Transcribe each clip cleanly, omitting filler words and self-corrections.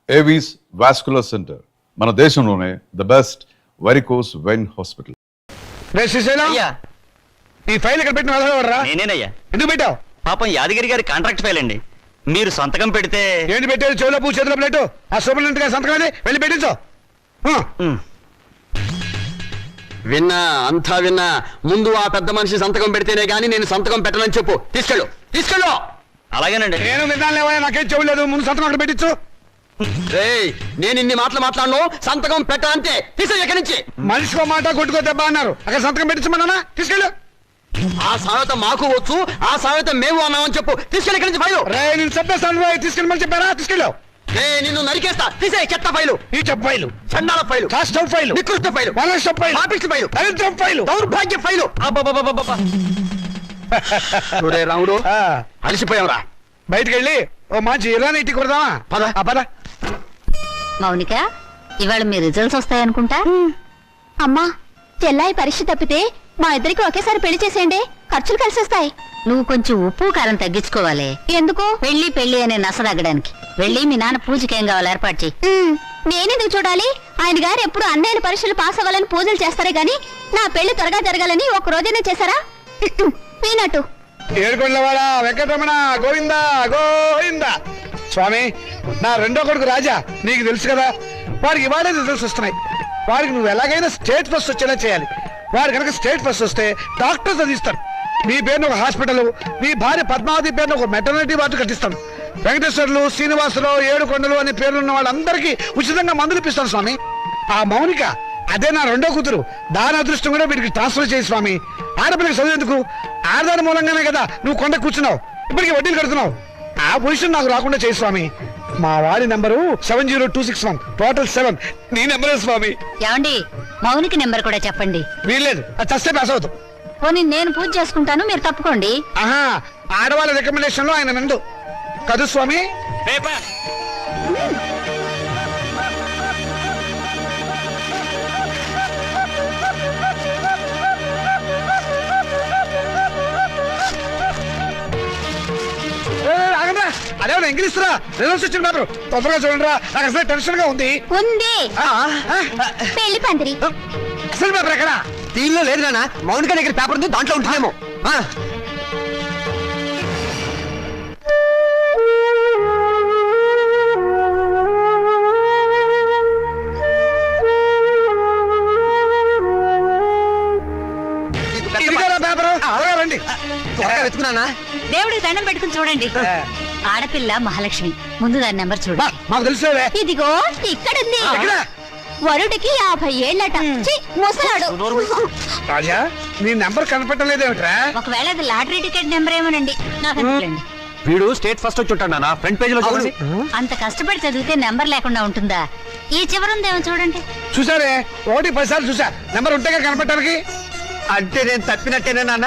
Avis vascular centre మన దేశంలోనే the best varicose vein hospital. అయ్యా ఈ ఫైల్ ఇక్కడ పెట్టిన వాళ్ళరా? నేనేనయ్యా. ఎందుకు పెట్టావు? పాపం యాదగిరి గారి కాంట్రాక్ట్ ఫైల్ అండి. మీరు సంతకం పెడితే ఏంటి పెట్టేది? చెవులో పూ చేతిలో ప్లేటు. ఆ సూపరింటెండెంట్ గారి సంతకాన్ని వెళ్ళి పెట్టించు. విన్నా, అంతా విన్నా. ముందు ఆ పెద్ద మనిషి సంతకం పెడితేనే గానీ నేను సంతకం పెట్టనని చెప్పు. తీసుకెళ్ళు. అలాగేనండి. నేను విన్నాను లేవా, నాకేం చెవులేదు. ముందు సంతకం అక్కడ పెట్టించు. నేను ఇన్ని మాటలు మాట్లాడను. సంతకం పెట్టాలంటే తీసే ఎక్కడి నుంచి. మనిషికో మాట కొట్టుకో దెబ్బ అన్నారు. అక్కడ సంతకం పెట్టించమన్నా తీసుకెళ్ళు. ఆ సామెత మాకు వచ్చు, ఆ సామెత మేము అన్నామని చెప్పు. తీసుకెళ్ళి ఎక్కడి నుంచి ఫైలు. నేను చెప్పేస్తాను, తీసుకెళ్ళమని చెప్పారా? తీసుకెళ్ళు. నిన్ను నరికేస్తా. తీసే చెత్త ఫైలు, ఈ చెప్ప ఫైలు, చండాల ఫైలు, కాస్టవ్ ఫైలు, నికృష్ట ఫైలు, వరస్ట్ ఫైలు, పాపిష్టి ఫైలు, దరిద్రం ఫైలు, దౌర్భాగ్య ఫైలు. చూడే రాముడు, అలసిపోయావురా. బయటికి వెళ్ళి ఓ మంచి ఇరానీ ఇంటికి కొడదామా? పద. మౌనిక, ఇవాళ మీ రిజల్ట్స్ వస్తాయనుకుంటా. అమ్మా, చెల్లాయి పరీక్ష తప్పితే మా ఇద్దరికి ఒకేసారి పెళ్లి చేసేయండి. ఖర్చులు కలిసి వస్తాయి. నువ్వు కొంచెం ఉప్పు కారం తగ్గించుకోవాలి. ఎందుకు? పెళ్లి అనే నసదగ్గడానికి. వెళ్ళి మీ నాన్న పూజకి ఏం కావాలి ఏర్పాటు చెయ్యి. నేనెందుకు చూడాలి? ఆయన గారు ఎప్పుడు అన్నయ్యల పరీక్షలు పాస్ అవ్వాలని పూజలు చేస్తారే గాని నా పెళ్లి త్వరగా జరగాలని ఒక రోజైనా చేశారా? పీనట్టు. ఏడుకొండలవాడ వెంకటరమణ గోవిందా గోవిందా. స్వామి, నా రెండో కొడుకు రాజా, నీకు తెలుసు కదా, వాడికి ఇవాళే రిజల్ట్స్ వస్తున్నాయి. వాడికి నువ్వు ఎలాగైనా స్టేట్ ఫస్ట్ వచ్చేలా చేయాలి. వాడు కనుక స్టేట్ ఫస్ట్ వస్తే డాక్టర్స్ చదివిస్తారు. నీ పేరును ఒక హాస్పిటల్, నీ భార్య పద్మావతి పేరును ఒక మెటర్నిటీ వార్డు కట్టిస్తాను. వెంకటేశ్వర్లు, శ్రీనివాసరావు, ఏడుకొండలు అనే పేర్లున్న వాళ్ళందరికీ ఉచితంగా మందులు ఇప్పిస్తాను స్వామి. ఆ మౌనిక, అదే నా రెండో కూతురు, దాని అదృష్టం కూడా వీడికి ట్రాన్స్ఫర్ చేయి స్వామి. ఆడపిల్లకి చదివేందుకు? ఆడదాని మూలంగానే కదా నువ్వు కొండ కూర్చున్నావు, ఇప్పటికీ వడ్డీలు కడుతున్నావు. ఆ పొజిషన్ నాకు రాకుండా చేయి స్వామి. మా వాడి నెంబరు 70261, టోటల్ 7. నీ నెంబరే స్వామి. ఏమండి, మౌనికి నెంబర్ కూడా చెప్పండి. వీల్లేదు, అది చస్తే పాస్ అవుతావు. పోనీ నేను పూజ చేసుకుంటాను, మీరు తప్పుకోండి. ఆహా, ఆడవాళ్ళ రికమెండేషన్ లో ఆయన నందు కదు స్వామి. అదేమన్నా ఇంగ్లీష్ రా, రిజల్ట్స్ వచ్చిన పేపర్ తొందరగా చూడండి రా. నాకు అసలు టెన్షన్ గా ఉంది. పెళ్లి పందిరి అసలు పేపర్ ఎక్కడ? దీనిలో లేదు నాన్న, మౌనిక దగ్గర పేపర్ ఉంది, దాంట్లో ఉంటుందేమో. రండి, వెతుకున్నానా? దేవుడికి దండం పెట్టుకుని చూడండి. ఆడపిల్ల మహాలక్ష్మి, ముందు దాని నెంబర్ చూడండి. మాకు తెలుసులే. ఇదిగో ఇక్కడుంది. వరుడికి 50 ఏళ్ళట. ముసలాడు. రాజా, నీ నెంబర్ కనపడలేదేమిట్రా? ఒకవేళ అది లాటరీ టికెట్ నెంబర్ ఏమోనండి, నాకు అనుకోండి. వీడు స్టేట్ ఫస్ట్ వచ్చి ఉంటాడు నాన్న, ఫ్రంట్ పేజ్ లో చూడండి. అంత కష్టపడి చదివితే నెంబర్ లేకుండా ఉంటుందా? ఈ చివరుందేమో చూడండి. చూసారే, 1 10 సార్లు చూసా. నెంబర్ ఉంటేగా కనపడటానికి. అంటే నేను తప్పినట్టేనా నాన్న?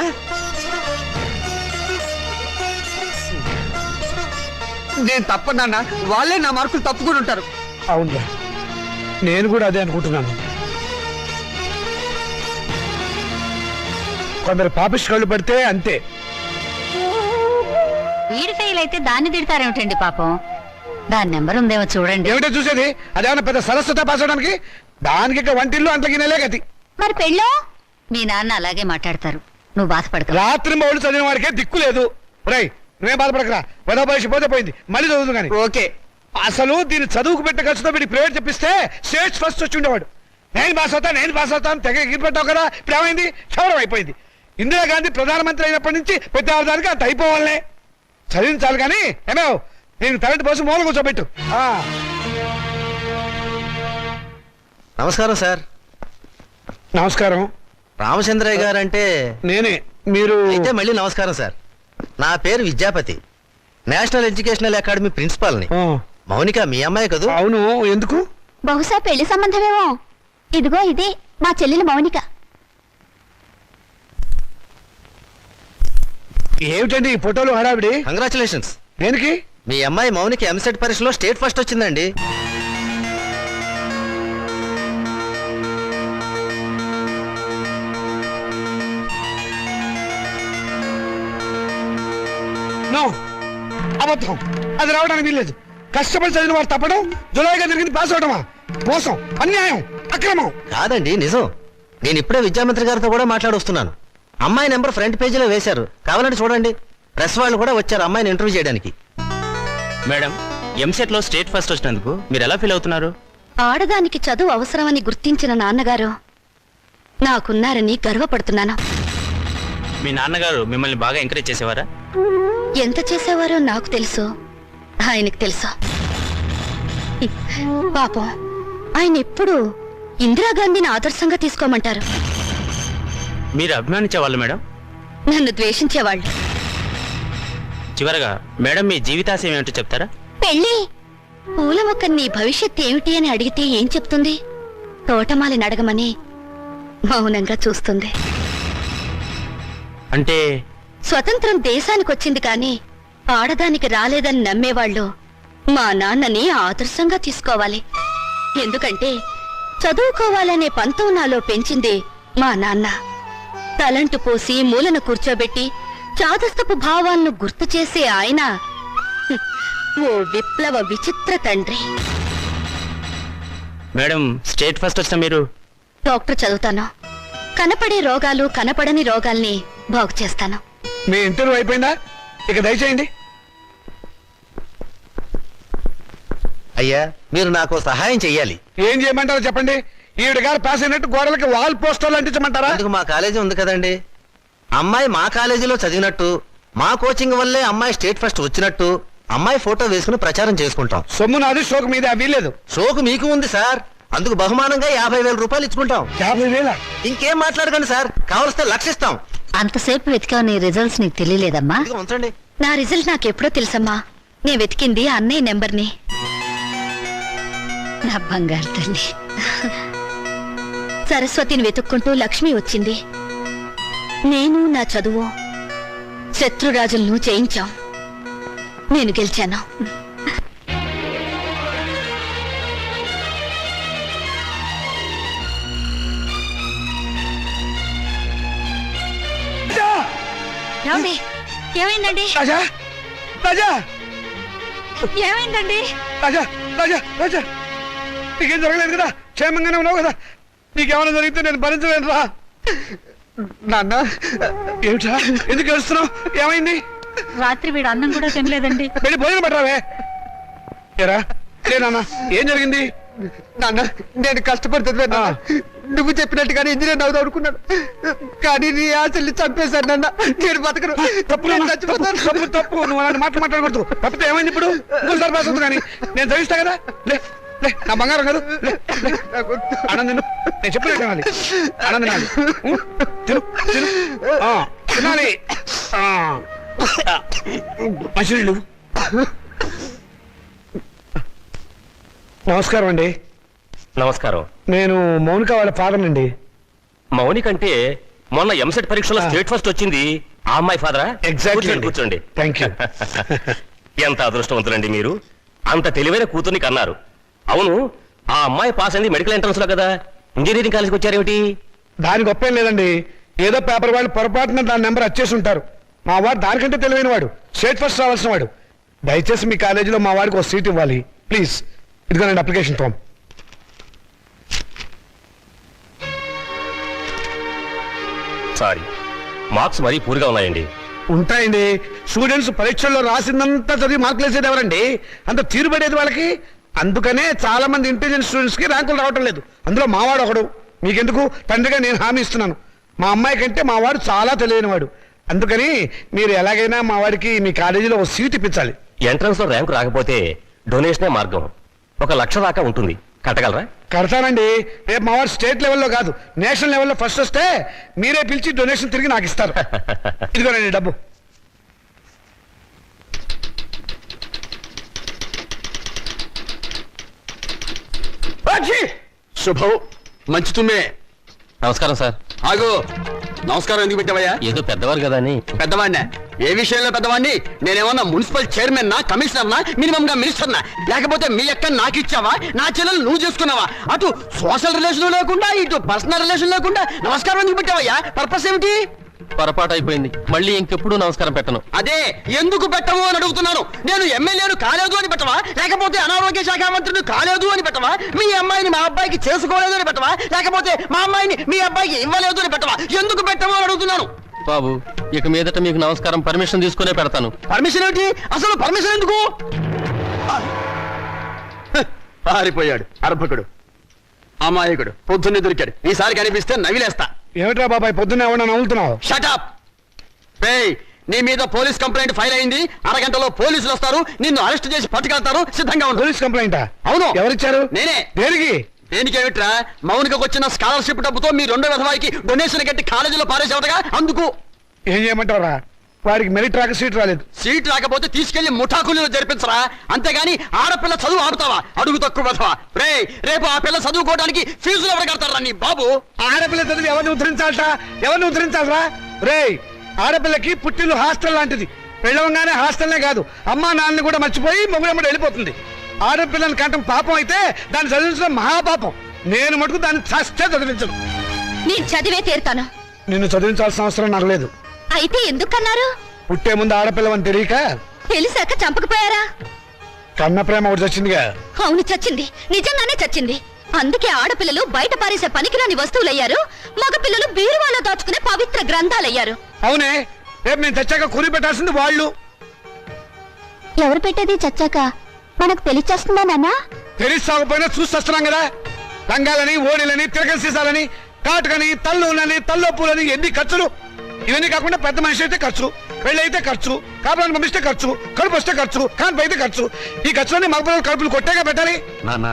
నేను తప్పనన్నా, వాళ్ళే నా మార్కులు తప్పుకుని ఉంటారు. అవునురా, నేను కూడా అదే అనుకుంటున్నాను. కొందరు పాపిష్టి కళ్ళు పడితే అంతే. వీడి ఫెయిల్ అయితే దాన్ని తిడతారేమిటండి పాపం. దాని నెంబర్ ఉందేమో చూడండి. ఏమిటో చూసేది? అదేమన్నా పెద్ద సరస్వత పాస్ అవడానికి? దానికి ఇక వంటిల్లు అంతకి నెలే గతి. మరి పెళ్ళో? మీ నాన్న అలాగే మాట్లాడతారు, నువ్వు బాధపడతావు. రాత్రి మౌళ్ళు చదివిన వాడికే దిక్కు లేదు. రై, నువ్వేం బాధపడకరా. వెద భవిష్య పోతే పోయింది, మళ్ళీ చదువుదు కానీ. ఓకే. అసలు దీన్ని చదువుకు పెట్టే ఖర్చుతో వీడికి ప్రైవేట్ చెప్పిస్తే స్టేట్ ఫస్ట్ వచ్చి ఉండేవాడు. నేను పాస్ అవుతాను తెగ ఎగిరిపెట్టావు కదా. ఇప్పుడు ఏమైంది? క్షౌరం అయిపోయింది. ఇందిరాగాంధీ ప్రధానమంత్రి అయినప్పటి నుంచి ప్రతి అవదానికి అంత అయిపోవాలనే. చదివించాలి కానీ ఏమో నేను తరగతి పోసి మూల కూర్చోబెట్టు. నమస్కారం సార్. నమస్కారం. రామచంద్రయ్య గారు అంటే నేనే. మీరు అయితే మళ్ళీ నమస్కారం సార్. నా పేరు విద్యాపతి, నేషనల్ ఎడ్యుకేషనల్ అకాడమీ ప్రిన్సిపాల్ని. మౌనిక మీ అమ్మాయి కదూ? అవును. ఎందుకు? బహుశా పెళ్లి సంబంధమేమో. ఇదిగో ఇదే మా చెల్లెలు మౌనిక. ఏమిటండి ఈ ఫోటోలు హడావిడి? కంగ్రాచులేషన్స్. దేనికి? మీ అమ్మాయి మౌనిక ఎంసెట్ పరీక్షలో స్టేట్ ఫస్ట్ వచ్చిందండి. అబద్ధం, అది రావడానికి వీల్లేదు. కష్టపడి చదివిన వాడు తప్పడం, జులాయిగా జరిగింది పాస్ అవడమా? మోసం, అన్యాయం, అక్రమం. కాదండి, నిజం. నేను ఇప్పుడే విద్యామంత్రి గారితో కూడా మాట్లాడొస్తున్నాను. అమ్మాయి నెంబర్ ఫ్రంట్ పేజీలో వేశారు, కావాలంటే చూడండి. ప్రెస్ వాళ్ళు కూడా వచ్చారు అమ్మాయిని ఇంటర్వ్యూ చేయడానికి. మేడం, ఎంసెట్ లో స్టేట్ ఫస్ట్ వచ్చినందుకు మీరు ఎలా ఫీల్ అవుతున్నారు? ఆడదానికి చదువు అవసరమని గుర్తించిన నాన్నగారు నాకున్నారని గర్వపడుతున్నాను. మీ నాన్నగారు మిమ్మల్ని బాగా ఎంకరేజ్ చేసేవారా? ఎంత చేసేవారో నాకు తెలుసు, ఆయనకు తెలుసు. పాపం ఆయన ఎప్పుడు ఇందిరాగాంధీని ఆదర్శంగా తీసుకోమంటారు. మీరు అభిమానించేవాళ్ళు మేడం? నన్ను ద్వేషించేవాళ్ళు. చివరగా మేడం మీ జీవితాశయం ఏమిటో చెప్తారా? పెళ్ళి. పూల మొక్క నీ భవిష్యత్ ఏమిటి అని అడిగితే ఏం చెప్తుంది? తోటమాలిని అడగమని మౌనంగా చూస్తుంది. అంటే స్వతంత్రం దేశానికి వచ్చింది కానీ ఆడదానికి రాలేదని నమ్మేవాళ్ళు మా నాన్నని ఆదర్శంగా తీసుకోవాలి. ఎందుకంటే చదువుకోవాలనే పంతం నాలో పెంచింది మా నాన్న. తలంటు పోసి మూలను కూర్చోబెట్టి చాదస్తపు భావాలను గుర్తు చేసే ఆయన ఓ విప్లవ విచిత్ర తండ్రి. మేడం, స్టేట్ ఫస్ట్ వచ్చిన మీరు డాక్టర్ చదువుతాను. కనపడే రోగాలు కనపడని రోగాల్ని బాగు చేస్తాను. మీ ఇంటర్వ్యూ అయిపోయిందా? ఇక దయచేయండి. అయ్యా, మీరు నాకు సహాయం చెయ్యాలి. ఏం చేయమంటారో చెప్పండి. ఈవిడ గారు పాస్ అయినట్టు గోడలకి వాల్ పోస్టర్లు అంటించమంటారా? అందుకు మా కాలేజీ ఉంది కదండి. అమ్మాయి మా కాలేజీలో చదివినట్టు, మా కోచింగ్ వల్లే అమ్మాయి స్టేట్ ఫస్ట్ వచ్చినట్టు అమ్మాయి ఫోటో వేసుకుని ప్రచారం చేసుకుంటాం. సొమ్ము నాది, షోకు మీద వీలేదు. షోకు మీకు ఉంది సార్, అందుకు బహుమానంగా 50,000 రూపాయలు ఇచ్చుకుంటాం. 50,000? ఇంకేం మాట్లాడకండి సార్, కావలిస్తే లక్షిస్తాం. అంతసేపు వెతికావు, నీ రిజల్ట్స్ నీకు తెలియలేదమ్మా? ఇదిగో ఉంచండి. నా రిజల్ట్ నాకెప్పుడో తెలుసమ్మా. నేను వెతికింది అన్నయ్య నెంబర్ని. నా బంగారు తల్లి. సరస్వతిని వెతుక్కుంటూ లక్ష్మి వచ్చింది. నేను నా చదువు శత్రురాజులను జయించాం. నేను గెలిచాను. ఏమండి? ఏమైందండి? రాజా, రాజా, ఏమైందండి? రాజా, రాజా, రాజా, నీకేం జరగలేదు కదా? క్షేమంగానే ఉన్నావు కదా? నీకేమైనా జరిగితే నేను భరించలేను రా. నాన్న, ఏమిటా ఎందుకు ఏడుస్తున్నావు? ఏమైంది? రాత్రి వీడు అన్నం కూడా తినలేదండి. వెళ్ళి భోజనం పెట్టరావే. ఏరా, నాన్న, ఏం జరిగింది? నాన్న, నేను కష్టపడుతుంది నువ్వు చెప్పినట్టుగానే ఇంజనీర్ అవుదాం అనుకున్నాను, కానీ నీ ఆశల్ని చంపేశాను నాన్న. నేను బతకను. తప్పు నాన్న, తప్పు తప్పు. నువ్వు అలాంటి మాటలు మాట్లాడకూడదు. తప్పితే ఏమైంది ఇప్పుడు? ఇంకోసారి పాస్ అవుతుంది కానీ నేను చదివిస్తా కదా. లే లే, నా బంగారం కాదు. లే లే, ఆనంద్ నేను చెప్పినట్టు తినాలి. ఆనంద్ తినాలి. తిను తిను, తినాలి. మంచినీళ్ళు. నమస్కారం అండి. నమస్కారం. నేను మౌనిక వాళ్ళ ఫాదర్ అండి. మౌనిక అంటే మొన్న ఎంసెట్ పరీక్షలో స్టేట్ ఫస్ట్ వచ్చింది ఆ అమ్మాయి ఫాదరా? ఎగ్జాక్ట్లీ. కూర్చోండి. Thank you. ఎంత అదృష్టవంతులండి మీరు, అంత తెలివైన కూతుర్ని కన్నారు. అవును, ఆ అమ్మాయి పాస్ అయింది మెడికల్ ఎంట్రన్స్ లో కదా, ఇంజనీరింగ్ కాలేజ్కి వచ్చారేమిటి? దాని గొప్ప ఏం లేదండి. ఏదో పేపర్ వాళ్ళు పొరపాటున దాని నెంబర్ వచ్చేసి ఉంటారు. మా వాడు దానికంటే తెలివైన వాడు, స్టేట్ ఫస్ట్ రావాల్సిన వాడు. దయచేసి మీ కాలేజీలో మా వాడికి ఒక సీట్ ఇవ్వాలి ప్లీజ్. ఇదిగోనండి అప్లికేషన్ ఫామ్. సారీ, మార్క్స్ మరీ పూర్గా ఉన్నాయండి. ఉంటాయండి. స్టూడెంట్స్ పరీక్షల్లో రాసిందంతా చదివి మార్కులు వేసేది ఎవరండి? అంత తీరుబడేది వాళ్ళకి. అందుకనే చాలా మంది ఇంటెలిజెంట్ స్టూడెంట్స్ కి ర్యాంకులు రావటం లేదు. అందులో మావాడు ఒకడు. మీకెందుకు, తండ్రిగా నేను హామీ ఇస్తున్నాను. మా అమ్మాయి కంటే మా వాడు చాలా తెలియని వాడు. అందుకని మీరు ఎలాగైనా మా వాడికి మీ కాలేజీలో ఒక సీట్ ఇప్పించాలి. ఎంట్రన్స్ లో ర్యాంకు రాకపోతే డొనేషనే మార్గం. 1,00,000 దాకా ఉంటుంది, కట్టగలరా? కడతానండి. రేపు మా వాడు స్టేట్ లెవెల్లో కాదు, నేషనల్ లెవెల్లో ఫస్ట్ వస్తే మీరే పిలిచి డొనేషన్ తిరిగి నాకు ఇస్తారు. ఇదిగోనండి డబ్బు. శుభం. మంచి తుమ్మే. నమస్కారం సార్. ఆగు. నమస్కారం ఎందుకు పెట్టావయ్యా? ఏదో పెద్దవారు కదా అని. పెద్దవాడినా? ఏ విషయంలో పెద్దవాడిని? నేనేమన్నా మున్సిపల్ చైర్మన్ నా, కమిషనర్ నా, మినిమం గా మినిస్టర్ నా? లేకపోతే మీ అక్క నాకు ఇచ్చావా, నా చెల్లెలు నువ్వు చేసుకున్నావా? అటు సోషల్ రిలేషన్ లేకుండా, ఇటు పర్సనల్ రిలేషన్ లేకుండా నమస్కారం ఎందుకు పెట్టావయ్యా? పర్పస్ ఏమిటి? పొరపాటు అయిపోయింది. మళ్ళీ ఇంకెప్పుడు నమస్కారం పెట్టను. అదే ఎందుకు పెట్టము అని అడుగుతున్నాను. నేను ఎమ్మెల్యేను కాలేదు అని పెట్టవా, లేకపోతే అనారోగ్య శాఖ మంత్రిని కాలేదు అని పెట్టవా, మీ అమ్మాయిని మా అబ్బాయికి చేసుకోలేదు అని పెట్టవా, లేకపోతే మా అమ్మాయిని మీ అబ్బాయికి ఇవ్వలేదు అని పెట్టవా, ఎందుకు పెట్టము అని అడుగుతున్నాను. బాబు, ఇక మీదట మీకు నమస్కారం పర్మిషన్ తీసుకునే పెడతాను. పర్మిషన్ ఏమిటి? అసలు పర్మిషన్ ఎందుకు? పారిపోయాడు అర్భకుడు, అమాయకుడు, పొద్దున్నే దొరికాడు. ఈసారి కనిపిస్తే నవిలేస్తా. ఏమిట్రా బాబాయ్ పొద్దున్న ఏమన్నా నవ్వులుతున్నావు? షటప్. నీ మీద పోలీస్ కంప్లైంట్ ఫైల్ అయింది. అరగంటలో పోలీసులు వస్తారు, నిన్ను అరెస్ట్ చేసి పట్టుకెళ్తారు. సిద్ధంగా ఉండు. పోలీస్ కంప్లైంటా? అవును. ఎవరిచ్చారు? నేనే. దేనికి? దేనికేమిట్రా, మౌనికకు వచ్చిన స్కాలర్షిప్ డబ్బుతో మీ రెండో విధవాయికి డొనేషన్ కట్టి కాలేజీలో పారేసేవటగా. అందుకు ఏం చేయమంటారా? వాడికి మెరిట్ రాక సీట్ రాలేదు. సీట్ రాకపోతే తీసుకెళ్లి ముఠాకులు జరిపించరా, అంతేగాని ఆడపిల్ల చదువు ఆడుతావా? అడుగు తక్కువ విధవా. రేపు ఆ పిల్ల చదువుకోవడానికి ఫీజులు ఎవరు కడతారా నీ బాబు? ఆడపిల్ల చదివి ఎవరిని ఉద్ధరించాలట? ఎవరిని ఉద్ధరించాలరా? రేయ్, ఆడపిల్లకి పుట్టిల్లు హాస్టల్ లాంటిది. పెళ్ళవగానే హాస్టల్నే కాదు, అమ్మా నాన్నని కూడా మర్చిపోయి మొగుడమ్మడి వెళ్ళిపోతుంది. ఆడపిల్లని కంటం పాపం అయితే దాన్ని చదివించడం మహాపాపం. నేను మటుకు దాన్ని చస్తే చదివించను. నేను చదివే తీరుతాను. నిన్ను చదివించాల్సిన అవసరం నాకు లేదు. అయితే ఎందుకన్నారు? పుట్టే ముందు ఆడపిల్లవని తెలియక తెలిసాక చంపకపోయారా? కన్న ప్రేమ ఒకటి వచ్చిందిగా. అవును, చచ్చింది. నిజంగానే చచ్చింది. అందుకే ఆడపిల్లలు బయట పారేసే పనికిరాని వస్తువులయ్యారు, మగపిల్లలు బీరువాలో దాచుకునే పవిత్ర గ్రంథాలయ్యారు. అవునే, రేపు నేను చచ్చాక కురి పెట్టాల్సింది వాళ్ళు. ఎవరు పెట్టేది చచ్చాక మనకు తెలిచేస్తుందా నాన్న? తెలిసాకపోయినా చూస్తున్నాం కదా. రంగాలని, ఓడిలని, తిరగల సీసాలని, కాటుకని, తల్లులని, తల్లొప్పులని, ఎన్ని ఖర్చులు. ఇవన్నీ కాకుండా పెద్ద మనిషి అయితే ఖర్చు, పెళ్లి అయితే ఖర్చు, కాపురాన్ని పంపిస్తే ఖర్చు, కడుపు వస్తే ఖర్చు, కాన్పు అయితే ఖర్చు. ఈ ఖర్చులన్నీ మగపిల్లలు కడుపులు కొట్టేగా పెట్టాలి. నాన్న,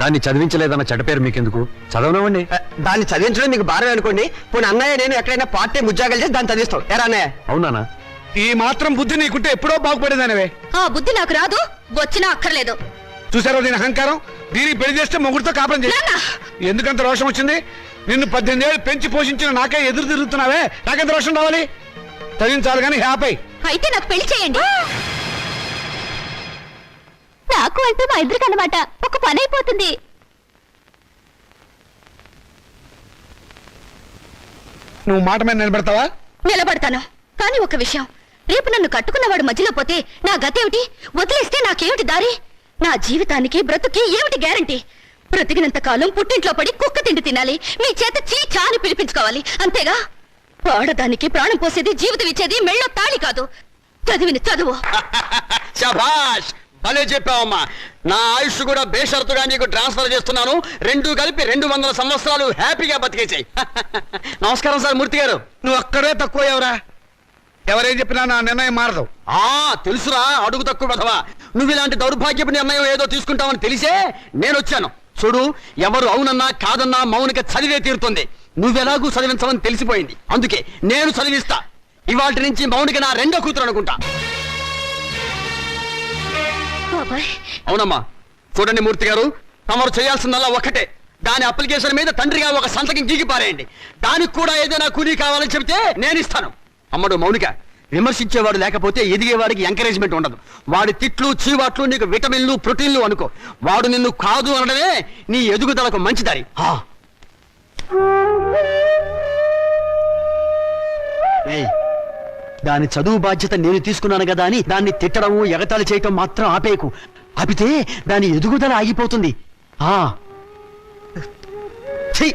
దాన్ని చదివించలేదన్న చెడ్డ పేరు మీకెందుకు? చదవనివ్వండి. దాన్ని చదివించడం మీకు భారం అనుకోండి. పోనీ అన్నయ్య నేను ఎక్కడైనా పార్ట్ టైం ఉద్యోగాలు చేసి దాన్ని చదివిస్తాం. ఎరా అన్నయ్య? అవునా? ఈ మాత్రం బుద్ధి నీకుంటే ఎప్పుడో బాగుపడేదానివే. ఆ బుద్ధి నాకు రాదు, వచ్చినా అక్కర్లేదు. చూసారో దీని అహంకారం? దీనికి పెళ్లి చేస్తే మొగుడితో కాపురం చేసి నాన్న! ఎందుకంత రోషం వచ్చింది? నిన్ను 18 ఏళ్ళు పెంచి పోషించిన నాకే ఎదురు తిరుగుతున్నావే, నాకెంత రోషం రావాలి? చదివించాలి కానీ హ్యాపీ. అయితే నాకు పెళ్లి చేయండి. నాకు అంటే మా ఇద్దరికి అన్నమాట ఒక పని అయిపోతుంది. నువ్వు మాట మీద నిలబెడతావా? నిలబడతాను. కానీ ఒక విషయం, రేపు నన్ను కట్టుకున్నవాడు మధ్యలో పోతే నా గతేమిటి? వదిలేస్తే నాకేమిటి దారి? నా జీవితానికి బ్రతుకి ఏమిటి గ్యారంటీ? బ్రతికినంత కాలం పుట్టింట్లో పడి కుక్క తిండి తినాలి, మీ చేత చీచా అని పిలిపించుకోవాలి, అంతేగా? ఆడదానికి ప్రాణం పోసేది, జీవితం ఇచ్చేది మెళ్ళో తాళి కాదు, చదివిన చదువు. శభాష్, భలే చెప్పావమ్మా. నా ఆయుష్ కూడా బేషరతుగా నీకు ట్రాన్స్ఫర్ చేస్తున్నాను. రెండు కలిపి 200 సంవత్సరాలు హ్యాపీగా బతికేసాయి. నమస్కారం సార్ మూర్తి గారు. నువ్వు అక్కడే తక్కువ ఎవరా? ఎవరేం చెప్పినా నా నిర్ణయం మారదు. తెలుసురా, అడుగు తక్కువ బదవా. నువ్వు ఇలాంటి దౌర్భాగ్యపు నిర్ణయం ఏదో తీసుకుంటావని తెలిసే నేను వచ్చాను. చూడు, ఎవరు అవునన్నా కాదన్నా మౌనిక చదివే తీరుతుంది. నువ్వెలాగూ చదివించవని తెలిసిపోయింది, అందుకే నేను చదివిస్తా. ఇవాటి నుంచి మౌనిక నా రెండో కూతురు అనుకుంటా. అవునమ్మా. చూడండి మూర్తి గారు, తమరు చేయాల్సిందల్లా ఒక్కటే. దాని అప్లికేషన్ మీద తండ్రిగా ఒక సంతకం గీకిపారేయండి. దానికి కూడా ఏదైనా కూలీ కావాలని చెబితే నేను ఇస్తాను. అమ్మడు మౌనిక, విమర్శించేవాడు లేకపోతే ఎదిగేవాడికి ఎంకరేజ్మెంట్ ఉండదు. వాడి తిట్లు, చీవాట్లు నీకు విటమిన్లు, ప్రోటీన్లు అనుకో. వాడు నిన్ను కాదు అనడమే నీ ఎదుగుదలకు మంచి దారి. దాని చదువు బాధ్యత నేను తీసుకున్నాను కదా అని దాన్ని తిట్టడము, ఎగతాళి చేయటం మాత్రం ఆపేయకు. ఆపితే దాని ఎదుగుదల ఆగిపోతుంది. ఛీ!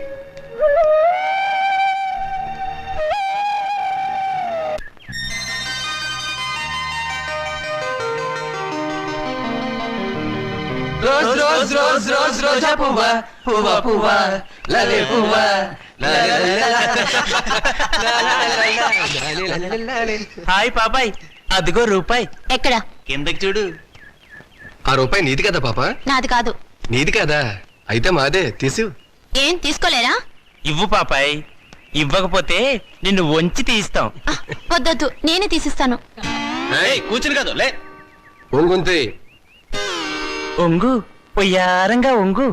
రోజ్ రోజ్ రోజ్ రోజ్ రోజా పువ్వా పువ్వా పువ్వా లలే పువ్వా. హాయ్ పాపాయ్, అదిగో రూపాయి. ఎక్కడ? కిందకి చూడు. ఆ రూపాయి నీది కదా పాప? నాది కాదు. నీది కదా? అయితే మాదే, తీసు. ఏం తీసుకోలేరా? ఇవ్వు పాపాయ్, ఇవ్వకపోతే నిన్ను వంచి తీస్తాం. వద్దొద్దు, నేనే తీసిస్తాను. కూర్చుని కాదు లే. ఒంగుంతే. ఒంగు, పొయ్యారంగా ఒంగు.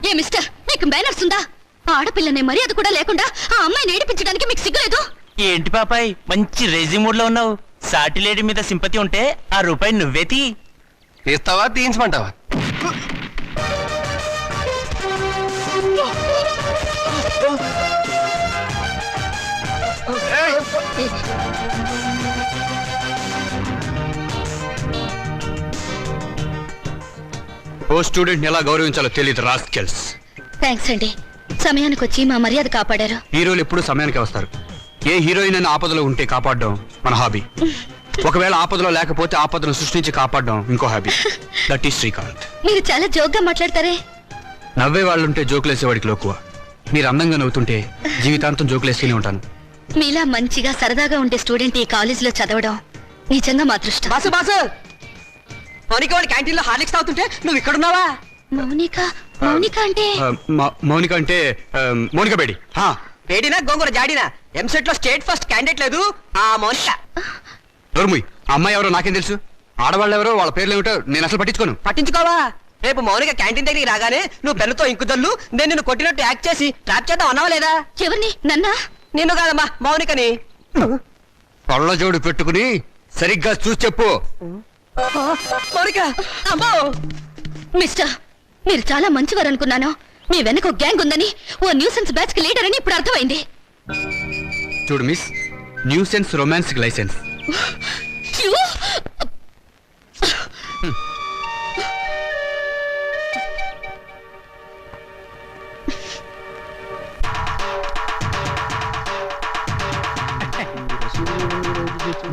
ఏ మిస్టర్, నీకు మేనర్స్ ఉందా? ఆడపిల్లనే మర్యాద కూడా లేకుండా ఆ అమ్మాయిని ఏడిపించడానికి మీకు సిగ్గులేదు? ఏంటి పాపాయ్ మంచి రేజింగ్ మూడ్ లో ఉన్నావు? సాటి లేడీ మీద సింపతి ఉంటే ఆ రూపాయి నువ్వే తీ. తీస్తావా తీయించమంటావా? ఓ స్టూడెంట్ ఎలా గౌరవించాలో తెలియదు రాస్కెల్స్. థ్యాంక్స్ అండి, సమయానికి వచ్చి మా మర్యాద కాపాడారు. హీరోలు ఎప్పుడు సమయానికి వస్తారు. ఏ హీరోయిన్ అయినా ఆపదలో ఉంటే కాపాడడం మన హాబీ. ఒకవేళ ఆపదలో లేకపోతే ఆపదను సృష్టించి కాపాడడం ఇంకో హాబీ. That is Srikanth. మీరు చాలా జోక్గా మాట్లాడతారే. నవ్వే వాళ్ళుంటే జోకులేసేవాడికి లోకువ. మీరు అందంగా నవ్వుతుంటే జీవితాంతం జోకులేస్తూనే ఉంటాను. మీలా మంచిగా సరదాగా ఉండే స్టూడెంట్ ఈ కాలేజీలో చదవడం నిజంగా మా అదృష్టం. బాసు బాసు మౌనిక వాడి క్యాంటీన్ లో హార్లిక్స్ తాగుతుంటే నువ్వు ఇక్కడున్నావా? మౌనిక మౌనిక అంటే మౌనిక అంటే మౌనిక బేడి. పేడినా గోంగూర జాడినా ఎంసెట్ లో స్టేట్ ఫస్ట్ క్యాండిడేట్ లేదు ఆ మౌనిక. నోర్ముయ్, ఆ అమ్మాయి ఎవరో నాకేం తెలుసు. ఆడవాళ్ళు ఎవరో వాళ్ళ పేర్లు ఏమిటో నేను అసలు పట్టించుకోను. పట్టించుకోవా? రేపు మౌనిక క్యాంటీన్ దగ్గరికి రాగానే నువ్వు పెన్నుతో ఇంకుదల్లు నేను నిన్ను కొట్టినట్టు యాక్ట్ చేసి ట్రాప్ చేద్దాం అన్నావా లేదా? ఎవరిని? నన్నా? నిన్ను కాదమ్మా మౌనికని. పళ్ళ జోడు పెట్టుకుని సరిగ్గా చూసి చెప్పు. మౌనిక అమ్మో. మిస్టర్, మీరు చాలా మంచివారు అనుకున్నాను. మీ వెనక ఒక గ్యాంగ్ ఉందని, ఓ న్యూసెన్స్ బ్యాచ్ కి లీడర్ అని ఇప్పుడు అర్థమైంది. చూడు మిస్, న్యూసెన్స్ రొమాన్స్ లైసెన్స్. ఛీ!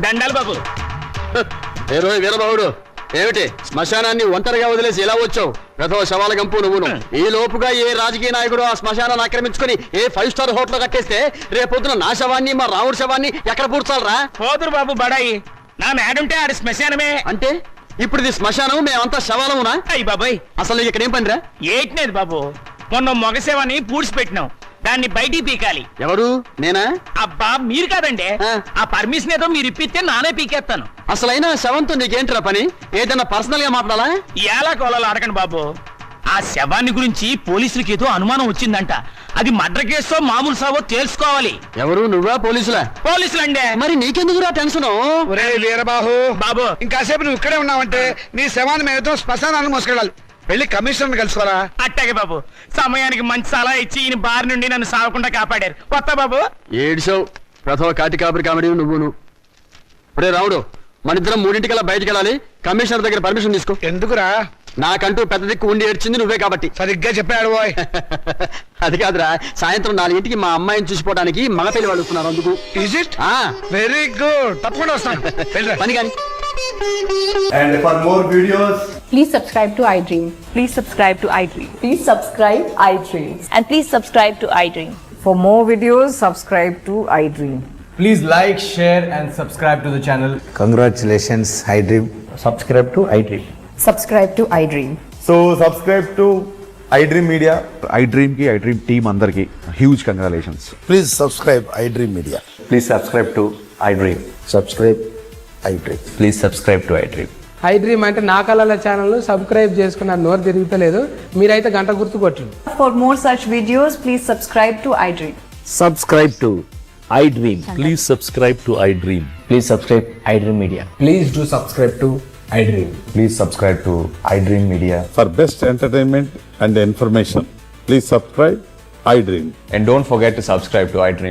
దండాలు బాబు. వీరబాబుడు ఏమిటి శ్మశానాన్ని ఒంటరిగా వదిలేసి ఎలా వచ్చావు? గతో శవాల గంపు నువ్వును. ఈ లోపుగా ఏ రాజకీయ నాయకుడు ఆ శ్మశానాన్ని ఆక్రమించుకుని ఏ 5 స్టార్ హోటల్ కట్టేస్తే రేపొద్దున నా శవాన్ని మా రాముడి శవాన్ని ఎక్కడ పూడ్చాలరా? పోదురు బాబు బడాయి. నా మేడుంటే ఆడి శ్మశానమే. అంటే ఇప్పుడు ఇది శ్మశానం, మేమంతా శవాలమునా? అయ్యి బాబాయ్, అసలు నీకు ఇక్కడ ఏం పనిరా? ఏట్నేది బాబు, మొన్న మొగసేవని పూడ్చిపెట్టినాం, దాన్ని బయటికి పీకాలి. ఎవరు? నేనా? అబ్బా మీరు కాదండి. ఆ పర్మిషన్ ఏదో మీరు ఇప్పిస్తే నానే పీకేస్తాను. అసలైనా శవంతో నీకేంట్రా పని? ఏదైనా పర్సనల్ గా మాట్లాడాలా? ఎలా కోలాలు అడగండి బాబు. ఆ శవాన్ని గురించి పోలీసులకి ఏదో అనుమానం వచ్చిందంట. అది మర్డర్ కేసో మామూలు సావో తెలుసుకోవాలి. ఎవరు? నువ్వా పోలీసులా? పోలీసులండే. మరి నీకెందుకురా టెన్షన్? ఒరే వీరబాహు బాబు, ఇంకాసేపు నువ్వు ఇక్కడే ఉన్నావంటే నీ శవాన్ని మేము శ్మశానాన్ని మోసుకెళ్ళాలి. వెళ్ళి కమిషనర్ కలుసుకోరా. అట్టాగే బాబు, సమయానికి మంచి సలహా ఇచ్చి ఈయన బారి నుండి నన్ను సాగకుండా కాపాడారు. కొత్త బాబు. ఏడ్చావు ప్రథమ కాటి కాపరి కామెడీ నువ్వును. ఒరే రాముడు, మన ఇద్దరం 3:00 బయటికి వెళ్ళాలి. కమిషనర్ దగ్గర పర్మిషన్ తీసుకో. ఎందుకురా? నాకంటూ పెద్ద దిక్కు ఉండి ఏడ్చింది నువ్వే కాబట్టి. సరిగ్గా చెప్పాడు బాయ్. అది కాదురా, సాయంత్రం 4:00కి మా అమ్మాయిని చూసిపోవడానికి మగ పెళ్లి వాళ్ళు వస్తున్నారు. అందుకు ఈజ్ ఇట్? Very good. తప్పకుండా వస్తాను. పని కానీ. And for more videos, please subscribe to iDream. Please subscribe to iDream. Please subscribe iDream. And please subscribe to iDream. For more videos, subscribe to iDream. please like, share and subscribe to the channel. Congratulations, iDream. Subscribe to iDream. Subscribe to iDream. So subscribe to iDream Media. iDream ki iDream team andarki huge congratulations. Please subscribe iDream Media. Please subscribe to iDream. Subscribe iDream. Please subscribe to iDream. iDream అంటే నా కళల channel subscribe చేసుకున్న నోరు తిరుగుతలేదు. మీరైతే గంట గుర్తు కొట్టండి. For more such videos, please subscribe to iDream. Subscribe to iDream. Please subscribe to iDream. Please subscribe iDream Media. Please do subscribe to iDream. Please subscribe to iDream Media. For best entertainment and information, please subscribe iDream. And don't forget to subscribe to iDream.